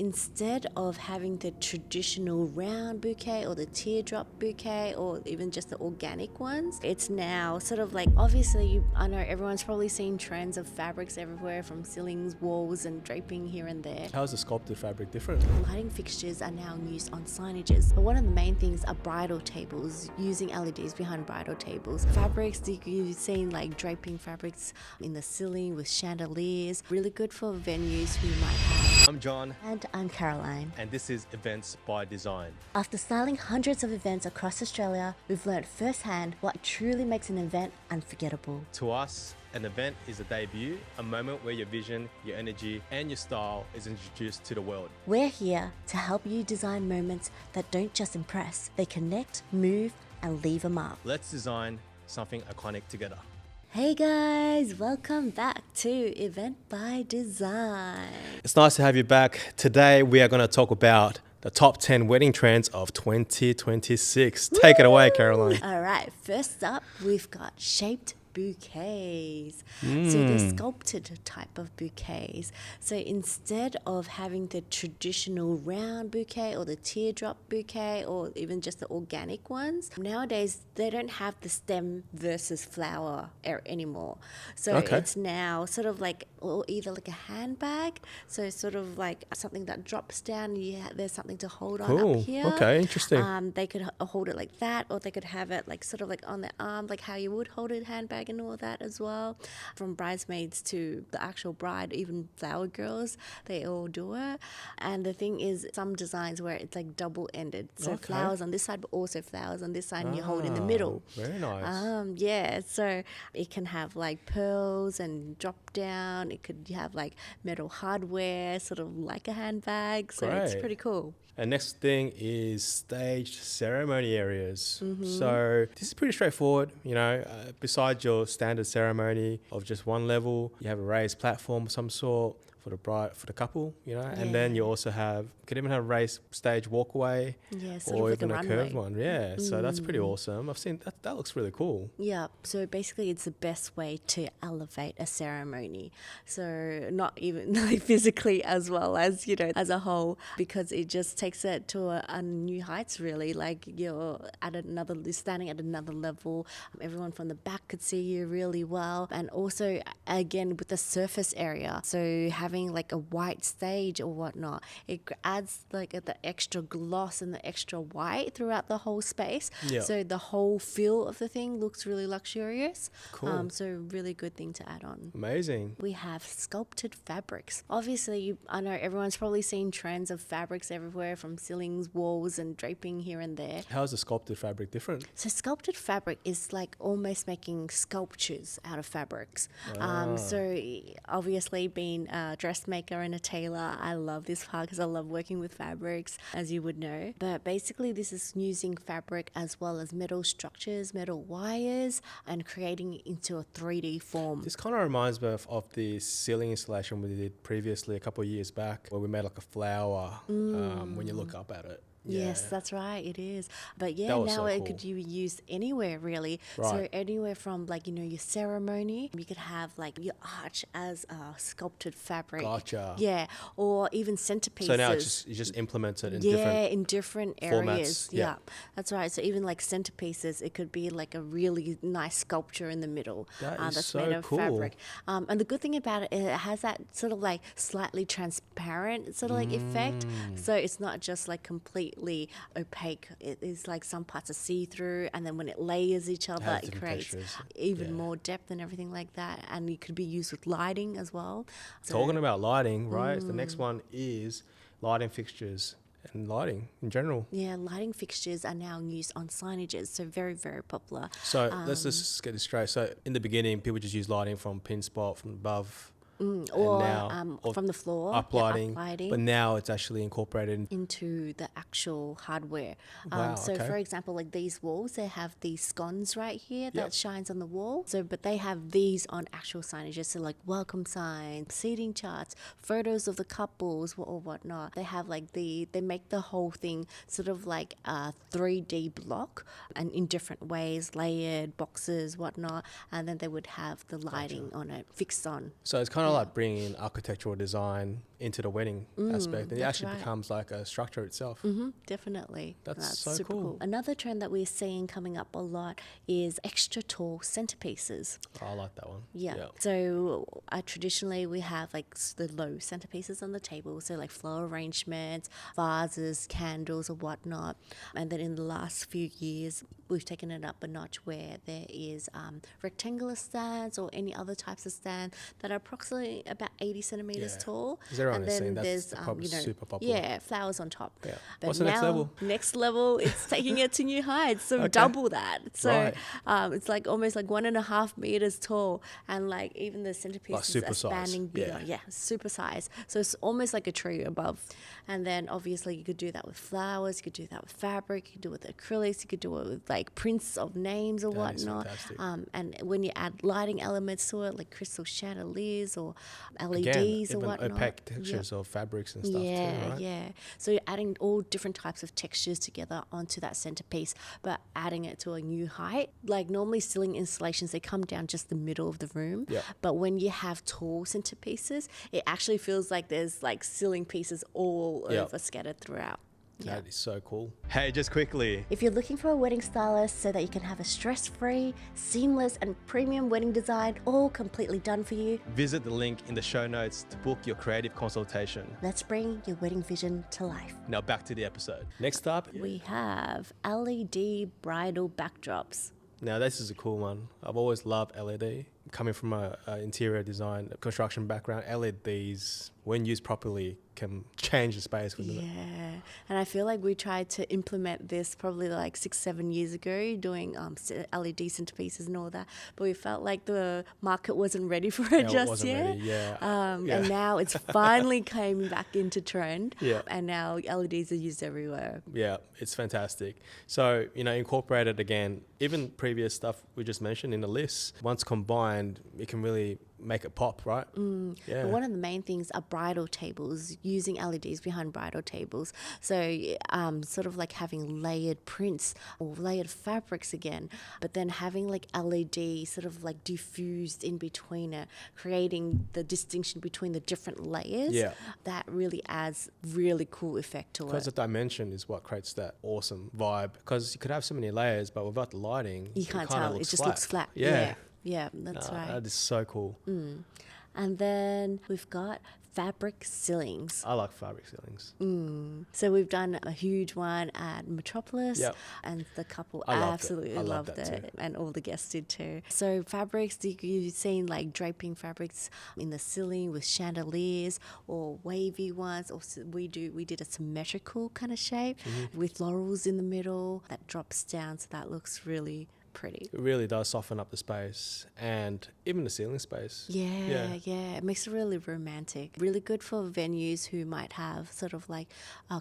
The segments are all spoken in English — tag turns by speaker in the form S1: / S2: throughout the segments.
S1: instead of having the traditional round bouquet or the teardrop bouquet or even just the organic ones, it's now sort of like, obviously, I know everyone's probably seen trends of fabrics everywhere from ceilings, walls and draping here and there.
S2: How's the sculpted fabric different?
S1: Lighting fixtures are now used on signages. But one of the main things are bridal tables, using LEDs behind bridal tables. Fabrics, you've seen like draping fabrics in the ceiling with chandeliers. Really good for venues who might have.
S2: I'm John.
S1: And I'm Caroline.
S2: And this is Events by Design.
S1: After styling hundreds of events across Australia, we've learned firsthand what truly makes an event unforgettable.
S2: To us, an event is a debut, a moment where your vision, your energy, and your style is introduced to the world.
S1: We're here to help you design moments that don't just impress, they connect, move, and leave a mark.
S2: Let's design something iconic together.
S1: Hey guys, welcome back to Event by Design.
S2: It's nice to have you back. Today we are going to talk about the top 10 wedding trends of 2026. Take it away, Caroline.
S1: All right, first up, we've got shaped bouquets. So they're sculpted type of bouquets. So instead of having the traditional round bouquet or the teardrop bouquet or even just the organic ones, nowadays they don't have the stem versus flower anymore. So it's now sort of like, or either like a handbag, so sort of like something that drops down and there's something to hold on up here.
S2: Okay, interesting.
S1: They could hold it like that, or they could have it like sort of like on their arm, like how you would hold a handbag and all that as well. From bridesmaids to the actual bride, even flower girls, they all do it. And the thing is, some designs where it's like double-ended, so flowers on this side but also flowers on this side, and you hold in the middle.
S2: Very nice.
S1: Yeah, so it can have like pearls and drop down. It could have like metal hardware, sort of like a handbag. So it's pretty cool.
S2: And next thing is staged ceremony areas. So this is pretty straightforward. You know, besides your standard ceremony of just one level, you have a raised platform of some sort for the bride, for the couple, you know, and then you also could even have a raised stage walkway, or even a curved one. Yeah, so that's pretty awesome. I've seen that. That looks really cool.
S1: Yeah, so basically it's the best way to elevate a ceremony. So not even like physically as well as, you know, as a whole, because it just takes it to a new heights really. Like you're standing at another level. Everyone from the back could see you really well. And also, again, with the surface area, so having like a white stage or whatnot, it adds like the extra gloss and the extra white throughout the whole space. So the whole feel of the thing looks really luxurious.
S2: Cool.
S1: So really good thing to add on.
S2: Amazing.
S1: We have sculpted fabrics. Obviously, I know everyone's probably seen trends of fabrics everywhere from ceilings, walls and draping here and there.
S2: How's the sculpted fabric different?
S1: So sculpted fabric is like almost making sculptures out of fabrics. So obviously being a dressmaker and a tailor, I love this part because I love working with fabrics, as you would know. But basically this is using fabric as well as metal structures, metal wires, and creating it into a 3D form.
S2: This kind of reminds me of the ceiling installation we did previously a couple of years back, where we made like a flower when you look up at it.
S1: Yes, that's right, it is. But yeah, now it could be used anywhere really. So anywhere from like, you know, your ceremony, you could have like your arch as a sculpted fabric.
S2: Gotcha.
S1: Yeah, or even centerpieces.
S2: So now you just implement it in different
S1: areas.
S2: formats. Yeah,
S1: that's right. So even like centerpieces, it could be like a really nice sculpture in the middle that's
S2: so
S1: made of
S2: cool.
S1: fabric. And the good thing about it, it has that sort of like slightly transparent sort of like effect. So it's not just like completely opaque. It is like some parts are see-through, and then when it layers each other, it creates even more depth and everything like that. And it could be used with lighting as well. So,
S2: talking about lighting, right? The next one is lighting fixtures and lighting in general.
S1: Yeah, lighting fixtures are now used on signages, so very, very popular.
S2: So let's just get this straight. So in the beginning, people just use lighting from pin spot, from above,
S1: or from the floor,
S2: uplighting,
S1: uplighting,
S2: but now it's actually incorporated
S1: into the actual hardware. So for example, like these walls, they have these scones right here that shines on the wall. So, but they have these on actual signages, so like welcome signs, seating charts, photos of the couples or whatnot. They have like they make the whole thing sort of like a 3D block, and in different ways, layered boxes, whatnot, and then they would have the lighting on it fixed on.
S2: So it's kind of like bringing architectural design into the wedding aspect, and it actually becomes like a structure itself.
S1: Definitely.
S2: That's so
S1: super
S2: cool.
S1: Another trend that we're seeing coming up a lot is extra tall centerpieces.
S2: Oh, I like that one.
S1: Yeah. So traditionally we have like the low centerpieces on the table, so like floral arrangements, vases, candles or whatnot. And then in the last few years, we've taken it up a notch where there is rectangular stands or any other types of stand that are approximately about 80 centimeters tall.
S2: Because everyone
S1: And
S2: is
S1: then
S2: saying that's
S1: there's
S2: probably super popular.
S1: yeah, flowers on top.
S2: Yeah.
S1: But
S2: What's the next level?
S1: Next level, it's taking it to new heights, so double that. So it's like almost like 1.5 meters tall, and like even the centerpieces are spanning bigger. Yeah, super size. So it's almost like a tree above. And then obviously you could do that with flowers, you could do that with fabric, you could do it with acrylics, you could do it with like prints of names or whatnot. And when you add lighting elements to it, like crystal chandeliers or LEDs or whatnot.
S2: Opaque textures of fabrics and stuff too, right?
S1: Yeah. So you're adding all different types of textures together onto that centerpiece, but adding it to a new height. Like normally ceiling installations, they come down just the middle of the room.
S2: Yeah.
S1: But when you have tall centerpieces, it actually feels like there's like ceiling pieces all over scattered throughout.
S2: That is so cool. Hey, just quickly,
S1: if you're looking for a wedding stylist so that you can have a stress-free, seamless and premium wedding design all completely done for you,
S2: visit the link in the show notes to book your creative consultation.
S1: Let's bring your wedding vision to life.
S2: Now back to the episode. Next up,
S1: we have LED bridal backdrops.
S2: Now this is a cool one. I've always loved LED. Coming from a interior design, construction background, LEDs, when used properly, can change the space within it.
S1: Yeah, and I feel like we tried to implement this probably like 6-7 years ago, doing LED centerpieces and all that, but we felt like the market wasn't ready for it just yet. And now it's finally came back into trend. And now LEDs are used everywhere.
S2: Yeah, it's fantastic. So, incorporated again, even previous stuff we just mentioned in the list, once combined, it can really make it pop, right?
S1: Yeah. One of the main things are bridal tables, using LEDs behind bridal tables. So sort of like having layered prints or layered fabrics again, but then having like LED sort of like diffused in between it, creating the distinction between the different layers.
S2: Yeah.
S1: That really adds really cool effect to it.
S2: Because the dimension is what creates that awesome vibe. Because you could have so many layers, but without the lighting,
S1: you can't tell. It just looks flat. Yeah, that's right.
S2: That is so cool.
S1: And then we've got fabric ceilings.
S2: I like fabric ceilings.
S1: So we've done a huge one at Metropolis, and the couple absolutely loved it, and all the guests did too. So fabrics, you've seen like draping fabrics in the ceiling with chandeliers or wavy ones, or we did a symmetrical kind of shape with laurels in the middle that drops down, so that looks really pretty.
S2: It really does soften up the space and even the ceiling space.
S1: Yeah. It makes it really romantic. Really good for venues who might have sort of like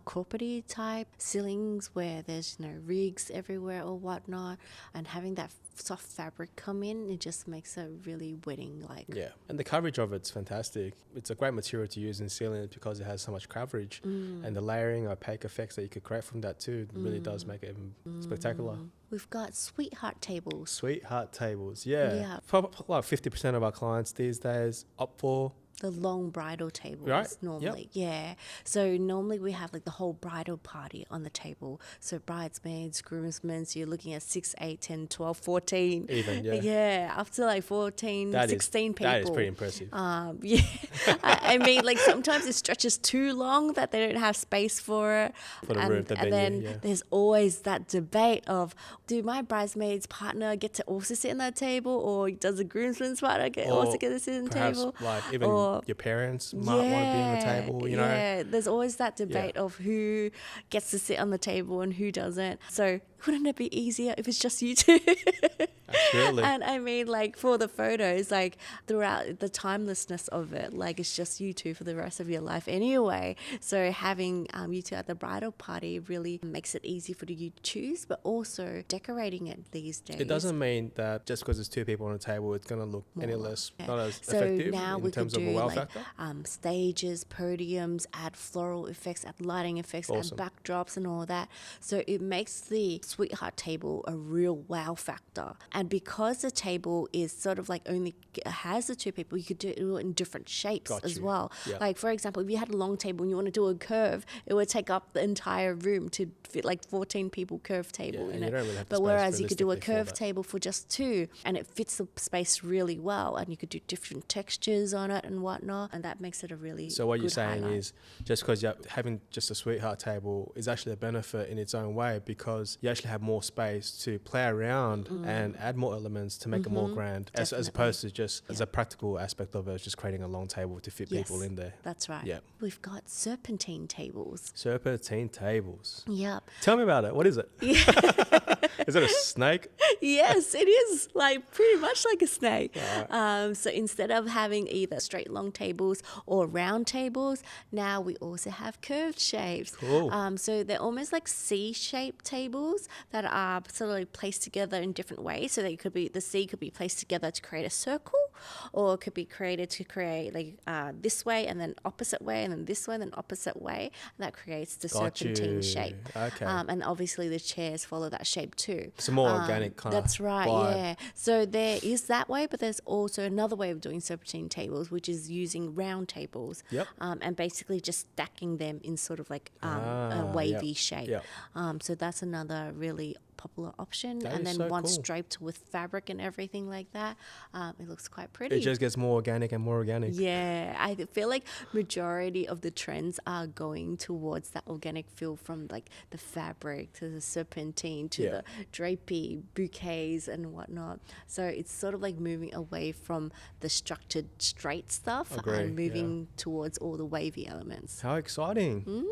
S1: corporate type ceilings where there's rigs everywhere or whatnot, and having that soft fabric come in, it just makes it really wedding like.
S2: Yeah, and the coverage of it's fantastic. It's a great material to use in ceilings because it has so much coverage, and the layering, opaque effects that you could create from that too really does make it even spectacular.
S1: We've got sweetheart tables.
S2: Sweetheart tables, yeah. Probably like 50% of our clients these days opt for
S1: the long bridal tables,
S2: right?
S1: Normally. Yeah. So normally we have like the whole bridal party on the table. So bridesmaids, groomsmen, so you're looking at 6, 8, 10, 12, 14.
S2: Even, yeah.
S1: Yeah, up to like 14, 16 people.
S2: That is pretty impressive.
S1: Yeah. I mean, like sometimes it stretches too long that they don't have space for it.
S2: For the room, the venue,
S1: then there's always that debate of, do my bridesmaid's partner get to also sit in that table, or does the groomsman's partner also get to sit in the table?
S2: Like even your parents might want to be on the table,
S1: Yeah, there's always that debate of who gets to sit on the table and who doesn't. So wouldn't it be easier if it's just you two?
S2: Absolutely.
S1: And I mean, like for the photos, like throughout the timelessness of it, like it's just you two for the rest of your life anyway. So having you two at the bridal party really makes it easy for you to choose, but also decorating it these days.
S2: It doesn't mean that just because there's two people on a table, it's going to look any less, not as effective
S1: now
S2: in terms of a wow factor.
S1: Stages, podiums, add floral effects, add lighting effects, add backdrops and all that. So it makes the sweetheart table a real wow factor. And because the table is sort of like only has the two people, you could do it in different shapes as well.
S2: Yeah.
S1: Like, for example, if you had a long table and you want to do a curve, it would take up the entire room to fit like 14 people curve table.
S2: and you don't really have the
S1: but
S2: space
S1: whereas you could do a
S2: realistically for
S1: curve
S2: that.
S1: table for just two, and it fits the space really well, and you could do different textures on it and whatnot, and that makes it a really
S2: So what you're
S1: good
S2: saying
S1: highlight.
S2: is just because you're having just a sweetheart table is actually a benefit in its own way, because you actually have more space to play around and add more elements to make it more grand, as opposed to just as a practical aspect of it, just creating a long table to fit people in there.
S1: That's right.
S2: Yeah.
S1: We've got serpentine tables.
S2: Serpentine tables.
S1: Yep.
S2: Tell me about it. What is it? Is it a snake?
S1: Yes, it is like pretty much like a snake. So instead of having either straight long tables or round tables, now we also have curved shapes.
S2: Cool.
S1: So they're almost like C-shaped tables that are sort of like placed together in different ways. So they could be, the C could be placed together to create a circle, or it could be created to create like this way and then opposite way and then this way and then opposite way. And that creates the serpentine shape.
S2: Okay.
S1: And obviously the chairs follow that shape too.
S2: It's a more organic kind of
S1: That's right,
S2: vibe.
S1: yeah. So there is that way, but there's also another way of doing serpentine tables, which is using round tables.
S2: Yep.
S1: And basically just stacking them in sort of like a wavy shape.
S2: Yep.
S1: So that's another really popular option.
S2: That
S1: And
S2: is
S1: then
S2: so
S1: once
S2: cool.
S1: draped with fabric and everything like that, it looks quite pretty.
S2: It just gets more organic and more organic.
S1: Yeah, I feel like majority of the trends are going towards that organic feel, from like the fabric to the serpentine to the drapey bouquets and whatnot. So it's sort of like moving away from the structured straight stuff
S2: Agree,
S1: and moving towards all the wavy elements.
S2: How exciting.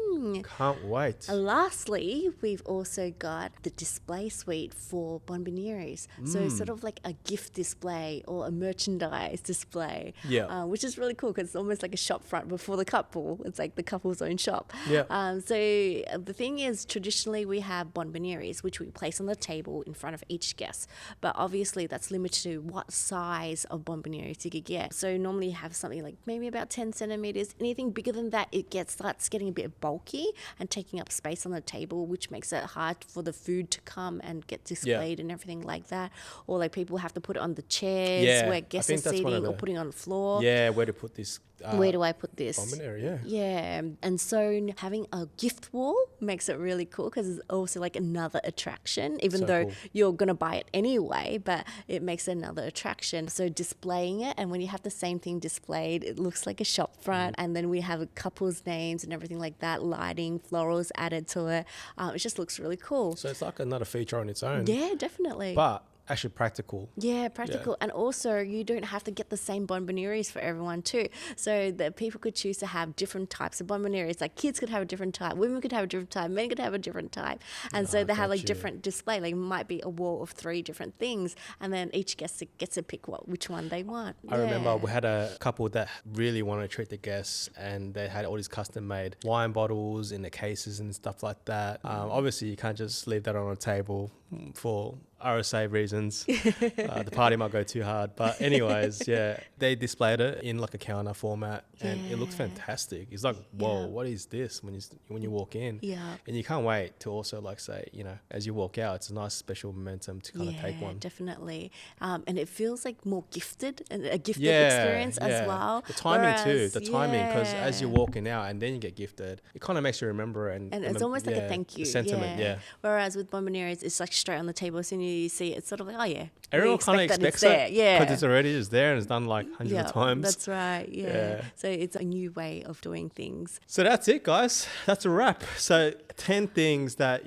S2: Can't wait.
S1: Lastly, we've also got the display suite for bonbonnieres. So sort of like a gift display or a merchandise display,
S2: Yeah.
S1: which is really cool because it's almost like a shop front before the couple. It's like the couple's own shop.
S2: Yeah.
S1: So the thing is, traditionally we have bonbonnieres, which we place on the table in front of each guest. But obviously that's limited to what size of bonbonnieres you could get. So normally you have something like maybe about 10 centimeters. Anything bigger than that, starts getting a bit bulky and taking up space on the table, which makes it hard for the food to come and get displayed and everything like that. Or like people have to put it on the chairs where guests are sitting, or putting it on the floor.
S2: Yeah, where to put this?
S1: Where do I put this?
S2: Bonbonniere, yeah.
S1: Yeah. And so having a gift wall makes it really cool because it's also like another attraction, even
S2: So
S1: though
S2: cool.
S1: you're going to buy it anyway, but it makes another attraction. So displaying it, and when you have the same thing displayed, it looks like a shop front. And then we have a couple's names and everything like that, lighting, florals added to it. It just looks really cool.
S2: So it's like another feature on its own.
S1: Yeah, definitely.
S2: But actually practical.
S1: Yeah, practical. And also you don't have to get the same bonbonnieres for everyone too. So that people could choose to have different types of bonbonnieres. Like kids could have a different type, women could have a different type, men could have a different type. And so they have like different display. Like might be a wall of 3 different things, and then each guest gets to pick which one they want.
S2: I remember we had a couple that really wanted to treat the guests, and they had all these custom made wine bottles in the cases and stuff like that. Obviously you can't just leave that on a table for RSA reasons. The party might go too hard, but anyways, they displayed it in like a counter format, and it looks fantastic. It's like, whoa, what is this when you walk in? And you can't wait to also like say, as you walk out, it's a nice special momentum to kind of take one.
S1: Definitely. And it feels like more gifted, and a gifted experience as well.
S2: The timing too, because as you're walking out and then you get gifted, it kind of makes you remember it, and
S1: it's almost like a thank you.
S2: The sentiment,
S1: Whereas with bonbonnieres, it's like straight on the table. As soon as you see it, it's sort of like, oh yeah.
S2: Everyone kind of expects it. Because it's already there and it's done like hundreds of times.
S1: That's right. So it's a new way of doing things.
S2: So that's it, guys. That's a wrap. So 10 things that,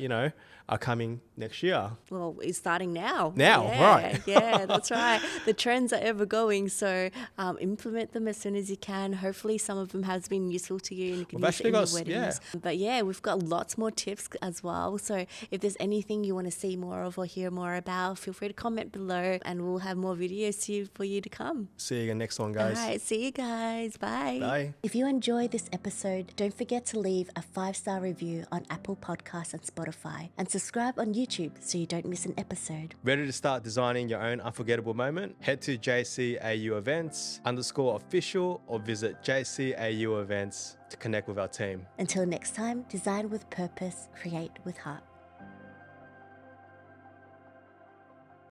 S2: are coming next year.
S1: Well, it's starting now.
S2: Right.
S1: Yeah, that's right. The trends are ever going, so implement them as soon as you can. Hopefully some of them has been useful to you and you can use it in your weddings. But we've got lots more tips as well. So if there's anything you want to see more of or hear more about, feel free to comment below and we'll have more videos for you to come.
S2: See you again next one, guys.
S1: All right, see you guys. Bye.
S2: Bye.
S1: If you enjoyed this episode, don't forget to leave a 5-star review on Apple Podcasts and Spotify, and subscribe on YouTube so you don't miss an episode.
S2: Ready to start designing your own unforgettable moment? Head to JCAU events _official or visit JCAU events to connect with our team.
S1: Until next time, design with purpose, create with heart.